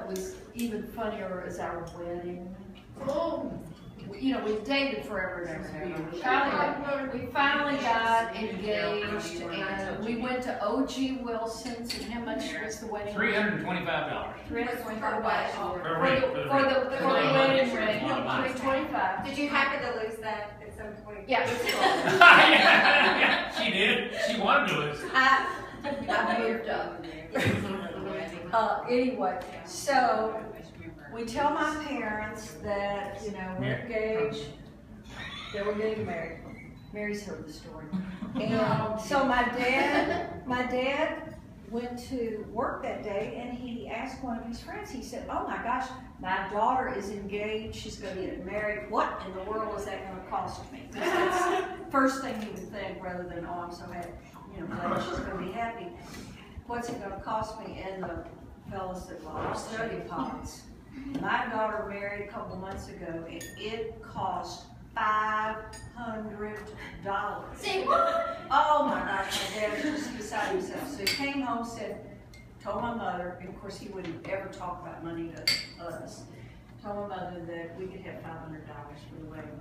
what was even funnier is our wedding. Oh, you know, we've dated forever and ever. We finally got engaged, and we went to O.G. Wilson's. And how much was the wedding? $325. $325 For the wedding ring. $325. Did you happen to lose that at some point? Yeah. Yeah, she did. She wanted to lose. I moved up. Anyway, so we tell my parents that, you know, we're engaged, that we're getting married. Mary's heard the story. And so my dad went to work that day, and he asked one of his friends, he said, oh my gosh, my daughter is engaged, she's going to get married. What in the world is that going to cost me? Because that's the first thing you would think, rather than, oh, I'm so happy, you know, glad she's going to be happy. What's it going to cost me? And the fellow said, well, study pots. My daughter married a couple months ago, and it cost $500. Say what? Oh my gosh, my dad was just beside himself. So he came home, told my mother, and of course he wouldn't ever talk about money to us. Told my mother that we could have $500 for the wedding.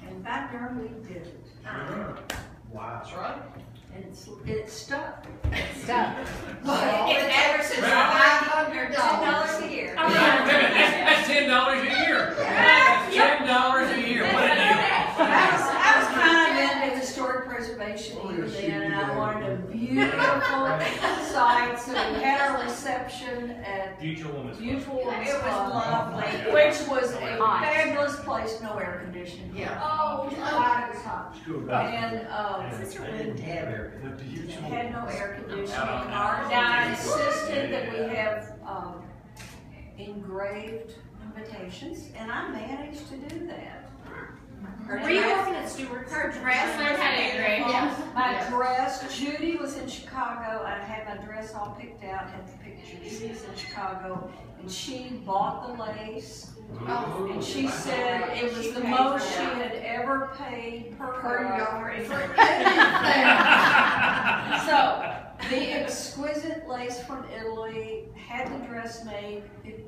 And back there we did it. Wow. That's right. And it stuck. It's ever since $500 a year. That's $10 a year. That's $10 a year. What a deal. I was kind of into historic preservation even then, and I wanted a beautiful site. So we had our reception at Mutual Women's Club. It was lovely. Which was a fabulous place, no air conditioning. Yeah. Oh, it was hot. And had no air conditioning. Now I insisted that we have engraved invitations, and I managed to do that. Were you working at Stewart's? Her dress learned how to engrave. Yes. My dress, Judy was in Chicago. I had my dress all picked out, had the picture. Judy was in Chicago, and she bought the lace. Oh, and she said it was the most she had ever paid per yard for anything. So, the exquisite lace from Italy, had the dress made, $50.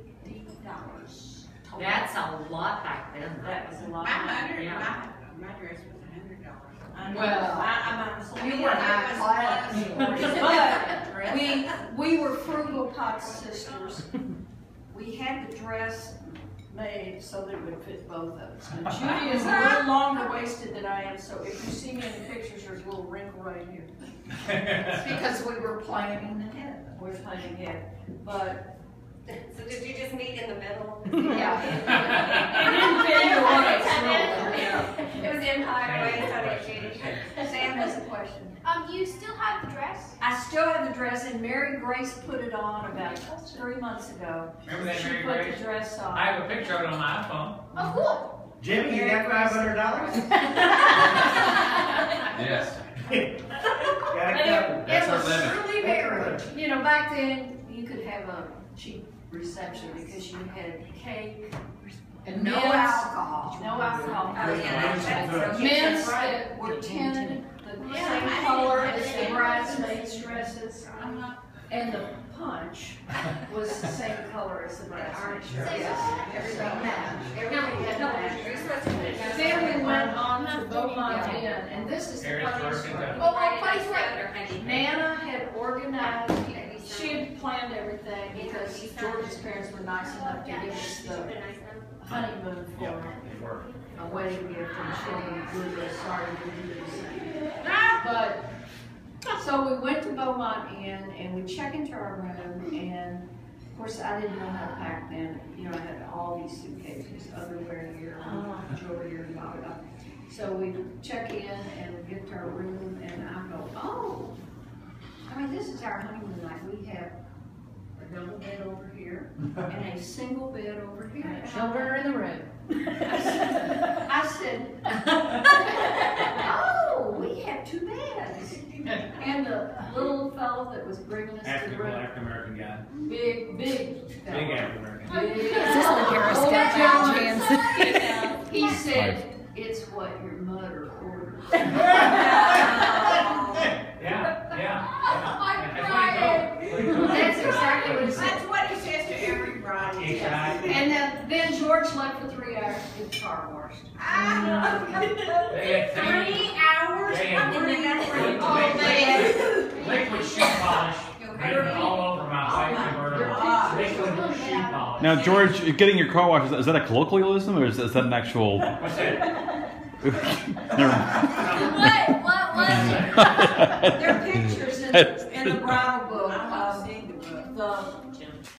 That's a lot back then. That was a lot. My dress was $100. Well, you were high class. But we were frugal Potts sisters. We had the dress made so that it would fit both of us. And Judy is a little longer waisted than I am, so if you see me in the pictures, there's a little wrinkle right here. It's because we were planning ahead. We're planning ahead. But so did you just meet in the middle? Yeah. It was in highways on it, Judy. Sam has a question. You still have the dress? I still have the dress, and Mary Grace put it on about 3 months ago. Remember that, Mary She Grace? put the dress on. I have a picture of it on my iPhone. Oh, cool. Jimmy, you got $500? Yes. That's our limit. Really very, you know, back then you could have a cheap reception because you had cake and no alcohol. No alcohol. That's Mints that were tinted the same color as the bridesmaids' dresses, and the punch was the same color as the bridesmaids' dresses. Then we went on to Beaumont Inn, and this is the funniest part. Nana had organized, she had planned everything because George's parents were nice enough to give us the honeymoon for a wedding gift, and she really started to do this. But so we went to Beaumont Inn, and we checked into our room, and of course I didn't know how to pack then. You know, I had all these suitcases, underwear here, jewelry here, blah, blah, blah. So we check in and we get to our room, and I go, oh, I mean, this is our honeymoon night. We have a double bed over here and a single bed over here. Children are in the room. I said, oh, we have 2 beds. And the little fellow that was bringing us to the room, African-American guy. big fellow. Big African-American. Is this the Periscope chance? He said, it's what your mother ordered. Yeah. I'm crying. That's exactly what he said. That's what he says to every And then George left for 3 hours to get the car washed. They had 3 hours? They had liquid shoe polish written all over my bike converter. Liquid shoe polish. Now, George, getting your car washed, is that a colloquialism or is that an actual? What's that? Never mind. What? There are pictures in the bridal book of the